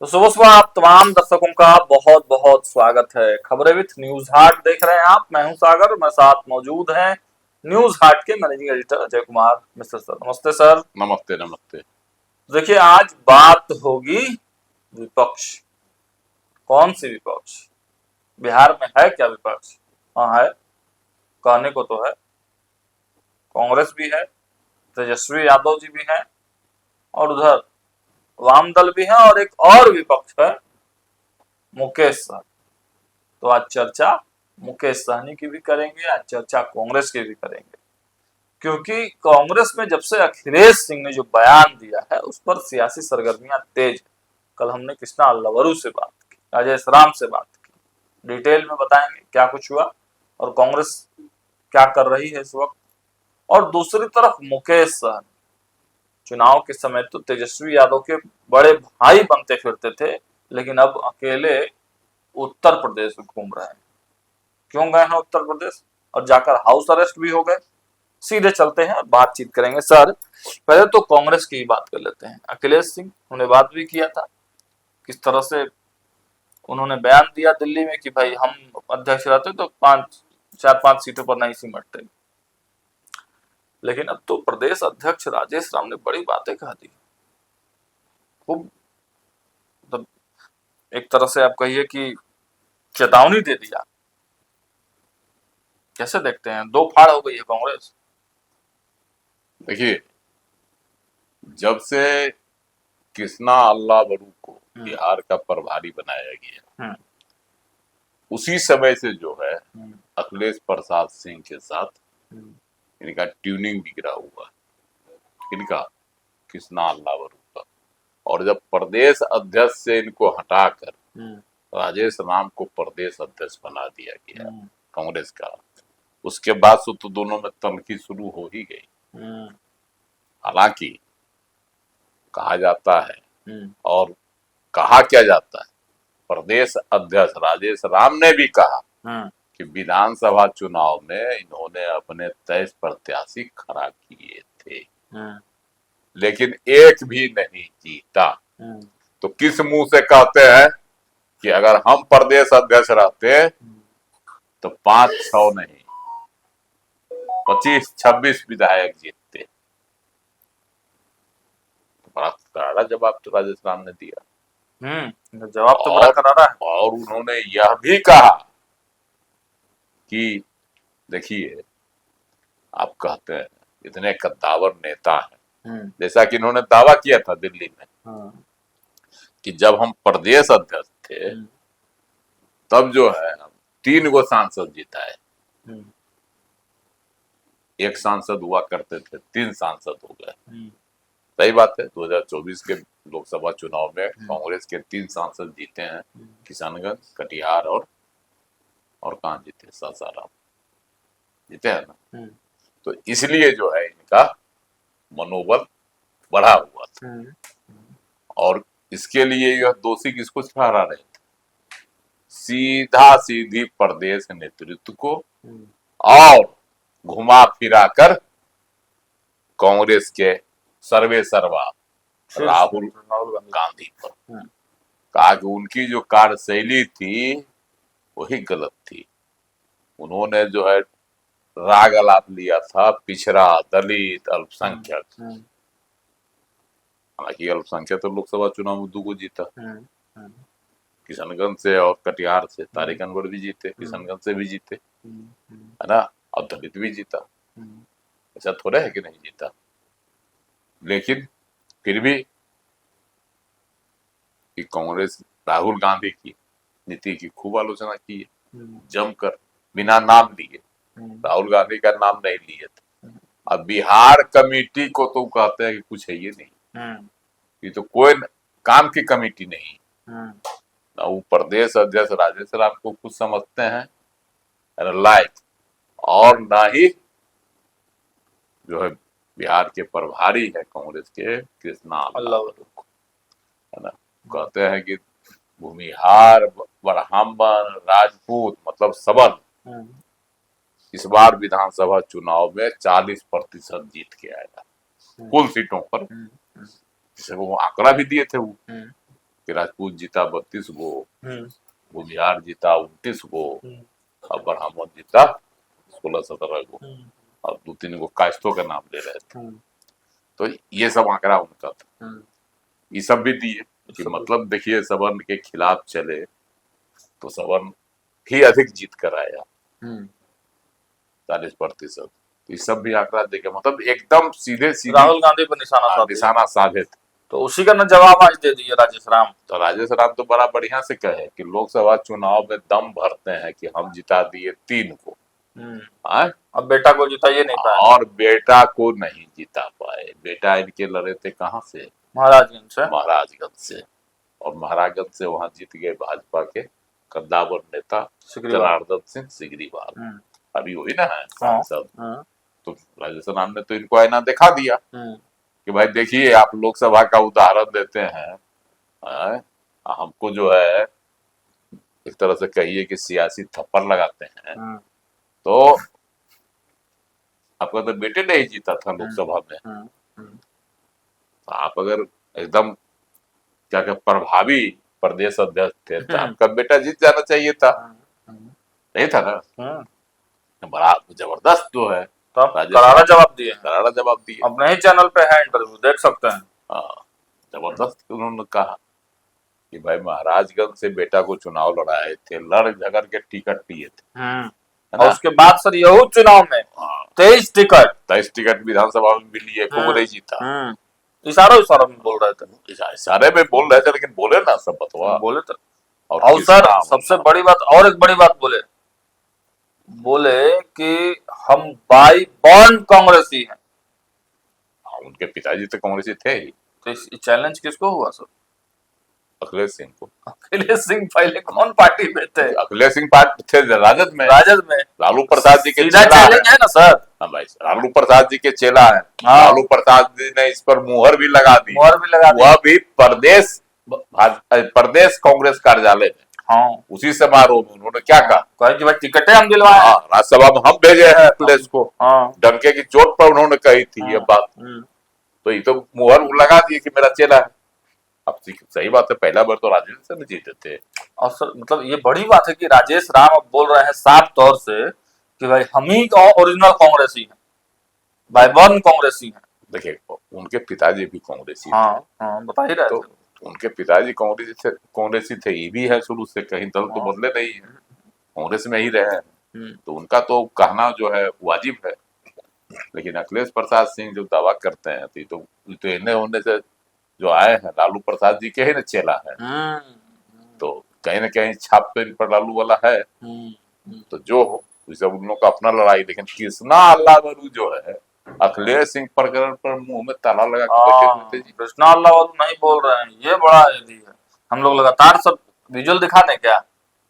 तो सुबह सुबह आप तमाम दर्शकों का बहुत बहुत स्वागत है। खबरें विथ न्यूज हार्ट देख रहे हैं आप। मैं हूं सागर, मैं साथ मौजूद हैं न्यूज हार्ट के managing editor Ajay Kumar mister sir. नमस्ते सर। नमस्ते नमस्ते। देखिए, आज बात होगी विपक्ष। कौन सी विपक्ष? बिहार में है क्या विपक्ष? हाँ है, कहने को तो है। कांग्रेस भी है, तेजस्वी यादव जी भी हैं, और उधर वाम दल भी है, और एक और विपक्ष है, मुकेश सहनी। तो आज चर्चा मुकेश सहनी की भी करेंगे, आज चर्चा कांग्रेस की भी करेंगे, क्योंकि कांग्रेस में जब से अखिलेश सिंह ने जो बयान दिया है उस पर सियासी सरगर्मियां तेज है। कल हमने कृष्णा अल्लावरू से बात की, राजेश राम से बात की, डिटेल में बताएंगे क्या कुछ हुआ और कांग्रेस क्या कर रही है इस वक्त। और दूसरी तरफ मुकेश सहनी, चुनाव के समय तो तेजस्वी यादव के बड़े भाई बनते फिरते थे, लेकिन अब अकेले उत्तर प्रदेश में घूम रहे हैं। क्यों गए हैं उत्तर प्रदेश और जाकर हाउस अरेस्ट भी हो गए? सीधे चलते हैं और बातचीत करेंगे। सर, पहले तो कांग्रेस की बात कर लेते हैं। अखिलेश सिंह, उन्होंने बात भी किया था, किस तरह से उन्होंने बयान दिया दिल्ली में कि भाई हम अध्यक्ष रहते तो 4-5 सीटों पर नहीं सिमटते। लेकिन अब तो प्रदेश अध्यक्ष राजेश राम ने बड़ी बातें कह दी, खूब, मतलब एक तरह से आप कहिए कि चेतावनी दे दिया। कैसे देखते हैं? दो फाड़ हो गई है कांग्रेस। देखिए, जब से कृष्णा अल्लावरू को बिहार का प्रभारी बनाया गया, उसी समय से जो है अखिलेश प्रसाद सिंह के साथ इनका ट्यूनिंग बिगड़ा हुआ। इनका कृष्णा अल्लावरू का, और जब प्रदेश अध्यक्ष से इनको हटाकर राजेश राम को प्रदेश अध्यक्ष बना दिया गया कांग्रेस का, उसके बाद से तो दोनों में तनखी शुरू हो ही गई। हालांकि कहा जाता है और कहा क्या जाता है, प्रदेश अध्यक्ष राजेश राम ने भी कहा कि विधानसभा चुनाव में इन्होंने अपने 23 प्रत्याशी खड़ा किए थे, लेकिन एक भी नहीं जीता। तो किस मुंह से कहते हैं कि अगर हम प्रदेश अध्यक्ष रहते तो 5-6 नहीं 25-26 विधायक जीतते। बड़ा करारा जवाब तो राजेश राम ने दिया। जवाब तो बड़ा करारा है। और उन्होंने यह भी कहा कि देखिए, आप कहते हैं इतने कद्दावर नेता हैं, जैसा कि इन्होंने दावा किया था दिल्ली में कि जब हम प्रदेश अध्यक्ष थे तब जो है 3 गो सांसद जिताए, एक सांसद हुआ करते थे, 3 सांसद हो गए। सही बात है, 2024 के लोकसभा चुनाव में कांग्रेस के 3 सांसद जीते हैं, किशनगंज, कटिहार और कहाँ जीते, सासाराम जीते हैं ना। तो इसलिए जो है इनका मनोबल बढ़ा हुआ था, और इसके लिए यह दोषी किसको ठहरा रहे थे? सीधा सीधी प्रदेश नेतृत्व को, और घुमा फिरा कर कांग्रेस के सर्वे सर्वा राहुल गांधी पर कहा कि उनकी जो कार्यशैली थी वही गलत थी। उन्होंने जो है राग आलाप लिया था पिछड़ा, दलित, अल्पसंख्यक। हालांकि अल्पसंख्यक तो लोकसभा चुनाव में 2 को जीता, किशनगंज से और कटिहार से। तारिक अनवर भी जीते, किशनगंज से भी जीते, है ना, और दलित भी जीता। ऐसा थोड़ा है कि नहीं जीता। लेकिन फिर भी कि कांग्रेस राहुल गांधी की नीति की खूब आलोचना की है, जमकर, बिना नाम लिए। राहुल गांधी का नाम नहीं लिए थे। अब बिहार कमेटी को तो कहते हैं कि कुछ है ये नहीं, ये तो कोई काम की कमेटी नहीं। ना वो प्रदेश अध्यक्ष राजेश राम को कुछ समझते हैं लायक, और ना ही जो है बिहार के प्रभारी है कांग्रेस के कृष्णा अल्लावरू को, है ना। कहते हैं कि भूमिहार, ब्राह्मण, राजपूत, मतलब सबल, इस बार विधानसभा चुनाव में 40% जीत के आएगा कुल सीटों पर। जैसे वो आंकड़ा भी दिए थे वो कि राजपूत जीता 32 गो, हम्म, भूमिहार जीता 29 गो, हम्म, और ब्राह्मण जीता 16-17 गो, हम्म, और 2-3 गो कायस्थों का नाम ले रहे थे। हम्म, तो ये सब आंकड़ा उनका था, हम्म, ये सब भी दिए कि सब- मतलब देखिए सवर्ण के खिलाफ चले तो सवर्ण ही अधिक जीत कर आया हम्म। 40%। तो ये सब भी आंकड़ा देखे मतलब एकदम सीधे सीधे राहुल गांधी पर निशाना साध दिया। निशाना साधे थे। तो उसी का न जवाब आज दे दिए राजेश राम। तो राजेश राम तो बड़ा बढ़िया से कहे कि लोकसभा चुनाव में दम भरते हैं कि हम जिता दिए 3 को, आए? अब बेटा को जिताइए नहीं पाए, और बेटा को नहीं जिता पाए। बेटा इनके लड़े थे कहाँ से? महाराजगंज से। महाराजगंज से, और महाराजगंज से वहां जीत गए भाजपा के कद्दावर नेता सिकरीवाल। जनार्दन सिंह सिगरीवाल, अभी वही ना है सांसद। हाँ, तो राजेश राम ने तो इनको आईना दिखा दिया हम्म, कि भाई देखिए आप लोकसभा का उदाहरण देते हैं, आए? हमको जो है एक तरह से कहिए कि सियासी थप्पड़ लगाते हैं, तो आपका तो बेटे नहीं जीता था लोकसभा में, तो आप अगर एकदम क्या क्या प्रभावी प्रदेश अध्यक्ष थे तो आपका बेटा जीत जाना चाहिए था, नहीं था ना? बड़ा जबरदस्त जो है तो आप राजेश करारा राम जवाब दिए हैं। करारा जवाब दिए। अपने ही चैनल पे है इंटरव्यू, देख सकते हैं। हाँ, जबरदस्त उन्होंने कहा कि भाई महाराजगंज से बेटा को चुनाव लड़ाए थे, लड़ झगड़ के टिकट लिए थे, है और ना? उसके बाद सर यहू चुनाव में हाँ, 23 टिकट 23 टिकट विधानसभा में भी लिए, को नहीं जीता। इशारा में बोल रहे थे, इशारे में बोल रहे थे लेकिन बोले ना सब बतवा। बोले थे। और और सर किसना सबसे बड़ी बात, और एक बड़ी बात बोले कि हम बाई बॉर्न कांग्रेसी हैं। उनके पिताजी तो कांग्रेसी थे ही। तो इस चैलेंज किसको हुआ सर? अखिलेश सिंह को। अखिलेश सिंह पहले कौन पार्टी में थे? अखिलेश सिंह पार्टी थे राजद में। राजद में लालू प्रसाद जी के सीधा चेला चैलेंज है ना सर। हाँ भाई, लालू प्रसाद जी के चेला है। हाँ। लालू प्रसाद जी ने इस पर मुहर भी लगा दी, मुहर भी लगा दी। वह भी प्रदेश कांग्रेस कार्यालय में। हाँ, उसी समारोह में उन्होंने क्या कहा? कहा कि भाई टिकटें हम दिलवाए। हाँ, राज्यसभा में हम भेजे हैं अखिलेश को। हाँ, डंके की चोट पर उन्होंने कही थी ये बात। तो ये तो मुहर लगा दिए कि मेरा चेला है। अब सही बात है, पहला बार तो राजेश में जीते थे। और सर मतलब ये बड़ी बात है कि राजेश राम अब बोल रहे हैं साफ तौर से कि भाई हम ही ओरिजिनल कांग्रेसी हैं, बाय बॉर्न कांग्रेसी हैं। देखिए उनके पिताजी भी कांग्रेसी हाँ, हाँ, बता ही रहे तो थे। उनके पिताजी कांग्रेसी थे, ये भी है शुरू से, कहीं दल तो बदले नहीं है, कांग्रेस में ही रहे हैं। तो उनका तो कहना जो है वाजिब है। लेकिन अखिलेश प्रसाद सिंह जो दावा करते हैं तो इन्हें होने से जो आए हैं लालू प्रसाद जी के ही ना चेला है, तो कहीं ना कहीं छाप पे इन पर लालू वाला है। तो जो हो सब उन लोगों का अपना लड़ाई। लेकिन कृष्णा अल्लावरू जो है अखिलेश सिंह प्रकरण पर मुंह में ताला लगा के बैठे हुए थे जी। कृष्णा अल्लाह नहीं बोल रहे हैं, ये बड़ा एडी है। हम लोग लगातार सब विजुअल दिखा दें क्या?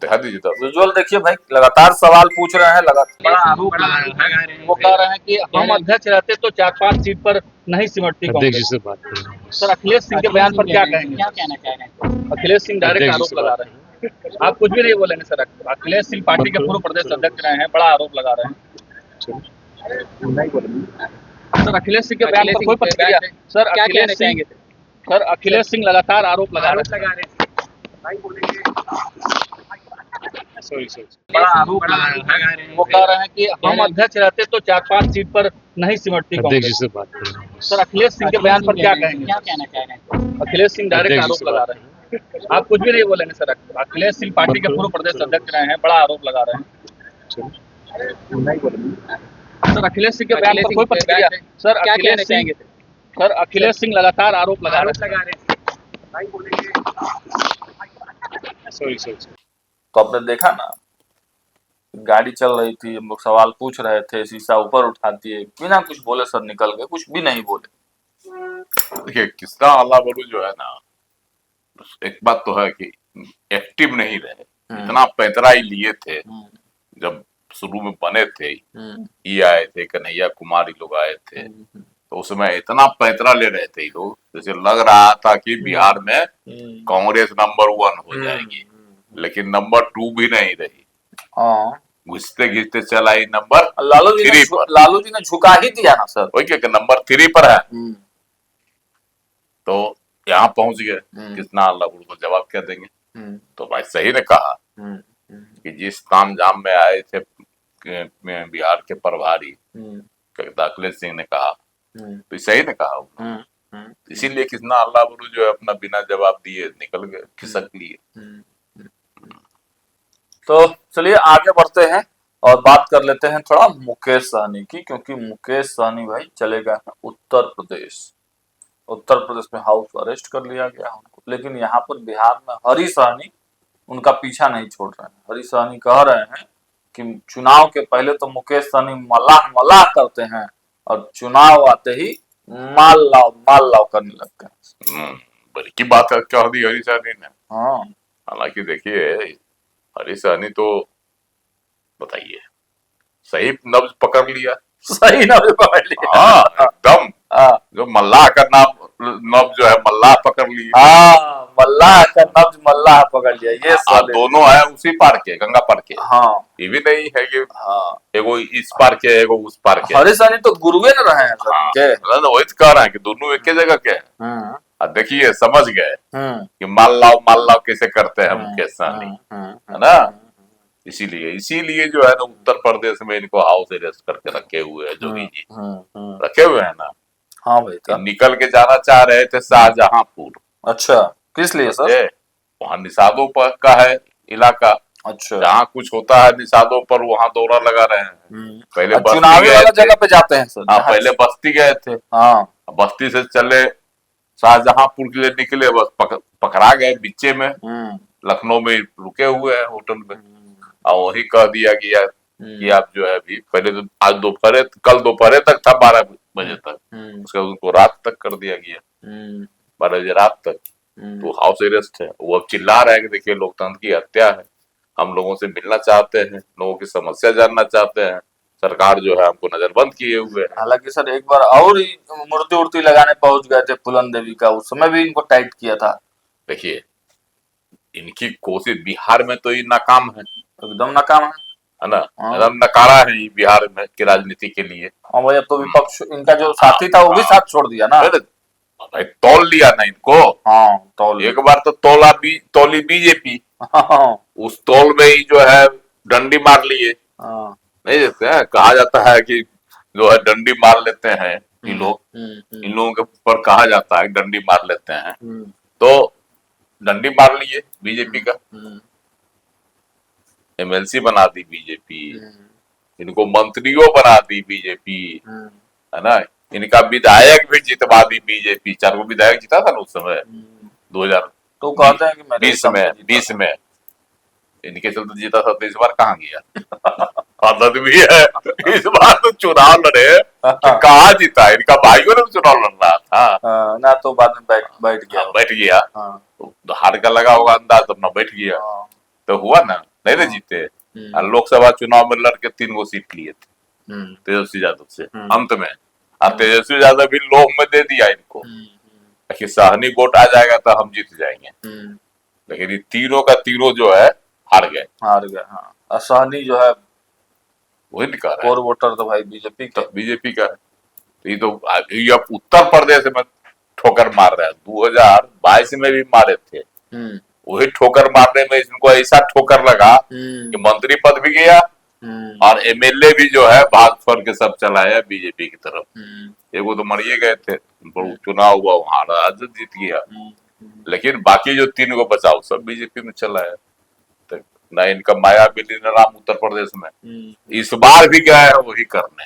दिखा दीजिए तो। विजुअल देखिए भाई, लगातार सवाल पूछ रहे हैं, लगातार बड़ा आरोप लगा रहे हैं। वो कह रहे हैं कि हम अध्यक्ष रहते तो 4-5 सीट पर नहीं सिमटती अध्यक्ष कांग्रेस। से बात करें। सर अखिलेश सिंह के बयान पर क्या कहेंगे? क्या कहना चाहेंगे? अखिलेश सिंह डायरेक्ट अध्यक्ष आरोप से लगा बात रहे हैं। आप कुछ भी नहीं बोलेंगे सर? अखिलेश सिंह पार्टी के पूर्व प्रदेश अध्यक्ष रहे हैं, बड़ा आरोप लगा रहे हैं। सर अखिलेश सिंह के बयान पर कोई प्रतिक्रिया? सर क्या कहना अखिलेश चाहेंगे? सिंह सर अखिलेश सिंह लगातार आरोप लगा रहे हैं। सॉरी बड़ा आरोप लगा रहे हैं। वो कह रहे हैं कि हम अध्यक्ष रहते तो 4-5 सीट पर नहीं सिमटती अध्यक्ष कांग्रेस। से बात करें। सर अखिलेश सिंह के बयान पर क्या कहेंगे? क्या कहना चाहेंगे? अखिलेश सिंह डायरेक्ट अध्यक्ष आरोप से लगा बात रहे हैं। आप कुछ भी नहीं बोलेंगे सर? अखिलेश सिंह पार्टी के पूर्व प्रदेश अध्यक्ष रहे हैं, बड़ा आरोप लगा रहे हैं। सर अखिलेश सिंह के बयान पर कोई प्रतिक्रिया? सर क्या कहना अखिलेश चाहेंगे? सिंह सर अखिलेश सिंह लगातार आरोप लगा रहे हैं। सॉरी तो आपने देखा ना, गाड़ी चल रही थी, हम लोग सवाल पूछ रहे थे, शीशा ऊपर उठा दिए, बिना कुछ बोले सर निकल गए, कुछ भी नहीं बोले। देखिए कृष्णा अल्लावरू जो है ना, एक बात तो है कि एक्टिव नहीं रहे। इतना पैंतरा ही लिए थे जब शुरू में बने थे, ये आए थे कन्हैया कुमार, ये लोग आए थे, तो उसमें इतना पैंतरा ले रहे थे ये लोग, जैसे लग रहा था कि बिहार में कांग्रेस नंबर 1 हो जाएगी। लेकिन नंबर 2 भी नहीं रही, हाँ, घिसते घिसते चला ही नंबर लालू जी 3 पर। लालू जी ने झुका ही दिया ना सर। वही क्या नंबर 3 पर है। तो यहाँ पहुंच गए, कितना अल्लाह बड़ू को जवाब क्या देंगे। तो भाई सही ने कहा कि जिस तामझाम में आए थे बिहार के प्रभारी अखिलेश सिंह ने कहा, तो सही ने कहा उन्होंने। इसीलिए कितना अल्लाह बड़ू जो है अपना बिना जवाब दिए निकल गए, खिसक लिए। तो चलिए आगे बढ़ते हैं और बात कर लेते हैं थोड़ा मुकेश सहनी की, क्योंकि मुकेश सहनी भाई चले गए हैं उत्तर प्रदेश। उत्तर प्रदेश में हाउस अरेस्ट कर लिया गया उनको, लेकिन यहाँ पर बिहार में हरी सहनी उनका पीछा नहीं छोड़ रहे हैं। हरी सहनी कह रहे हैं कि चुनाव के पहले तो मुकेश सहनी मलाह मलाह करते हैं और चुनाव आते ही माल लाओ करने लगते हैं। बड़ी की बात कह दी हरी सहनी ने। हाँ, हालांकि देखिए हरी सहनी तो बताइए सही नब्ज पकड़ लिया, सही ना पकड़ लिया। हाँ एकदम, हाँ, जो मल्लाह का नब्ज जो है मल्लाह पकड़ लिया। हाँ, मल्लाह का नब्ज मल्लाह पकड़ लिया। ये दोनों है उसी पार के, गंगा पार के। हाँ, ये भी नहीं है कि हाँ, एगो इस पार के एगो उस पार के। हरी सहनी तो गुरुए न रहे हैं हाँ, के। वही तो कह रहे हैं कि दोनों एक ही जगह के हैं। देखिए समझ गए कि माल लाओ कैसे करते हैं मुकेश सहनी, है ना। इसीलिए जो है ना उत्तर प्रदेश में इनको हाउस अरेस्ट करके रखे हुए हैं, जोगी जी रखे हुए हैं ना। हाँ भाई, तो निकल के जाना चाह रहे थे शाहजहांपुर। अच्छा, किस लिए सर? वहाँ निषादों पर का है इलाका। अच्छा, जहाँ कुछ होता है निषादों पर वहाँ दौरा लगा रहे हैं। पहले चुनावी वाला जगह पे जाते हैं सर। हाँ, पहले बस्ती गए थे। हाँ, बस्ती से चले शाहजहांपुर के लिए निकले, बस पकड़ा गए बीचे में। लखनऊ में रुके हुए हैं होटल में, और वही कह दिया गया कि आप जो है अभी पहले तो आज दोपहर कल दोपहर तक था 12 बजे तक, उसके बाद उनको रात तक कर दिया गया, 12 बजे रात तक। तो हाउस अरेस्ट है। वो अब चिल्ला रहा है कि देखिए लोकतंत्र की हत्या है, हम लोगों से मिलना चाहते हैं, लोगों की समस्या जानना चाहते हैं, सरकार जो है हमको नजरबंद किए हुए है। हालांकि सर एक बार और ही मूर्ति उर्ति लगाने पहुंच गए थे फूलन देवी का, उस समय भी इनको टाइट किया था। देखिए इनकी कोशिश बिहार में तो ये नाकाम है, एकदम नाकाम है ना, एकदम नकारा है ये बिहार में की राजनीति के लिए। हाँ भाई, अब तो विपक्ष इनका जो साथी था वो भी साथ छोड़ दिया ना भाई, तौल लिया ना इनको। हाँ, तौल एक बार तो तौली बीजेपी, उस तौल में ही जो है डंडी मार लिए। नहीं देते हैं, कहा जाता है कि जो है डंडी मार लेते हैं ये लोग, इन लोगों के ऊपर कहा जाता है डंडी मार लेते हैं। तो डंडी मार लिए बीजेपी का, एमएलसी बना दी बीजेपी, इनको मंत्रियों बना दी बीजेपी, है ना। इनका विधायक भी जितवा दी बीजेपी, 4 गो विधायक जीता था ना उस समय 2000 तो कहते हैं कि 20 में इनके चलते जीता था। तो इस बार कहाँ गया? आदत भी है, इस बार तो चुनाव लड़े तो कहाँ जीता? इनका भाइयों ने चुनाव लड़ रहा था ना, तो बाद में बैठ गया। तो हार का लगा होगा अंदाज, अपना बैठ गया। तो हुआ ना, नहीं ना जीते। लोकसभा चुनाव में लड़के 3 गो सीट लिए थे तेजस्वी यादव से अंत में, और तेजस्वी यादव भी लोह में दे दिया इनको कि सहनी वोट आ जाएगा तो हम जीत जाएंगे। लेकिन ये तीनों का तीनों जो है हार गए। हाँ, सहनी जो है वही निकाल कोर वोटर तो भाई बीजेपी का है। तो ये अब उत्तर प्रदेश में ठोकर मार रहा है, 2022 में भी मारे थे। वही ठोकर मारने में इनको ऐसा ठोकर लगा कि मंत्री पद भी गया और एमएलए भी जो है भाग फर के सब चलाया बीजेपी की तरफ। एगो तो मरिए गए थे, चुनाव हुआ वहां राजद जीत गया, लेकिन बाकी जो 3 गो बचाओ सब बीजेपी में चला है। तो ना इनका माया बिल्ली न राम उत्तर प्रदेश में, इस बार भी गया है वही करने।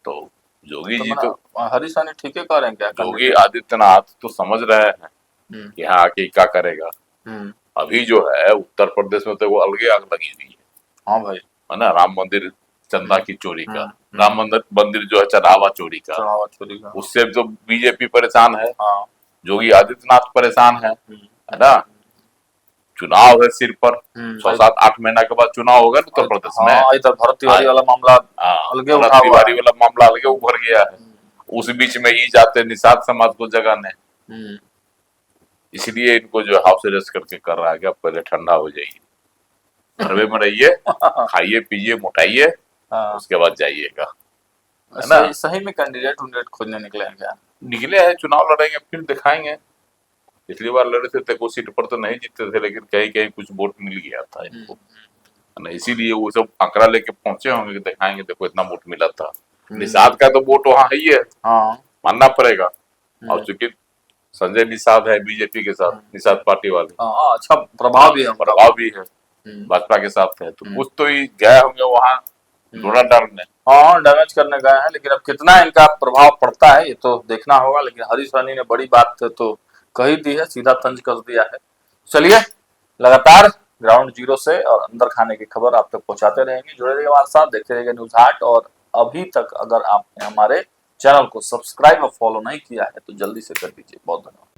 तो योगी जी तो हरी सहनी ठीक है कह रहे हैं क्या? योगी आदित्यनाथ तो समझ रहे हैं कि यहाँ आके क्या करेगा। अभी जो है उत्तर प्रदेश में तो वो अलगे आग लगी हुई है। हाँ भाई, है ना, राम मंदिर चंदा की चोरी का, राम मंदिर जो है चढ़ावा चोरी का, उससे तो बीजेपी परेशान है, योगी आदित्यनाथ परेशान है ना। चुनाव है सिर पर, 6-7-8 महीना के बाद चुनाव होगा उत्तर प्रदेश में। इधर भरत तिवारी वाला मामला अलगे उठा हुआ है। वाला मामला अलगे उभर गया है। उस बीच में ये जाते निषाद समाज को जगाने, इसलिए इनको जो हाउस अरेस्ट करके कर रहा है कि आप पहले ठंडा हो जाइए, घर में रहिए, खाइए पीजिए मोटाइए, उसके बाद जाइएगा। है ना? सही में कैंडिडेट उंडिडेट खोजने निकले हैं क्या? निकले हैं, चुनाव लड़ेंगे, फिर दिखाएंगे। पिछली बार लड़े थे तो कुछ सीट पर तो नहीं जीते थे, लेकिन कहीं कहीं कुछ वोट मिल गया था इनको, है ना? इसीलिए वो सब आंकड़ा लेके पहुंचे होंगे कि दिखाएंगे देखो इतना वोट मिला था। निषाद का तो वोट वहां है ही है, हाँ मानना पड़ेगा। और चूंकि संजय निषाद है बीजेपी के साथ, निषाद पार्टी वाले, हाँ, अच्छा प्रभाव भी है उनका। प्रभाव भी है, भाजपा के साथ है, तो कुछ तो ही गए होंगे वहां डोना डालने। हाँ डैमेज करने गए हैं, लेकिन अब कितना इनका प्रभाव पड़ता है ये तो देखना होगा। लेकिन हरीश रानी ने बड़ी बात तो कही दी है, सीधा तंज कस दिया है। चलिए लगातार ग्राउंड जीरो से और अंदर खाने की खबर आप तक पहुंचाते रहेंगे। जुड़े रहिए हमारे साथ, देखते रहिए न्यूज हाट। और अभी तक अगर आपने हमारे चैनल को सब्सक्राइब और फॉलो नहीं किया है तो जल्दी से कर दीजिए। बहुत धन्यवाद।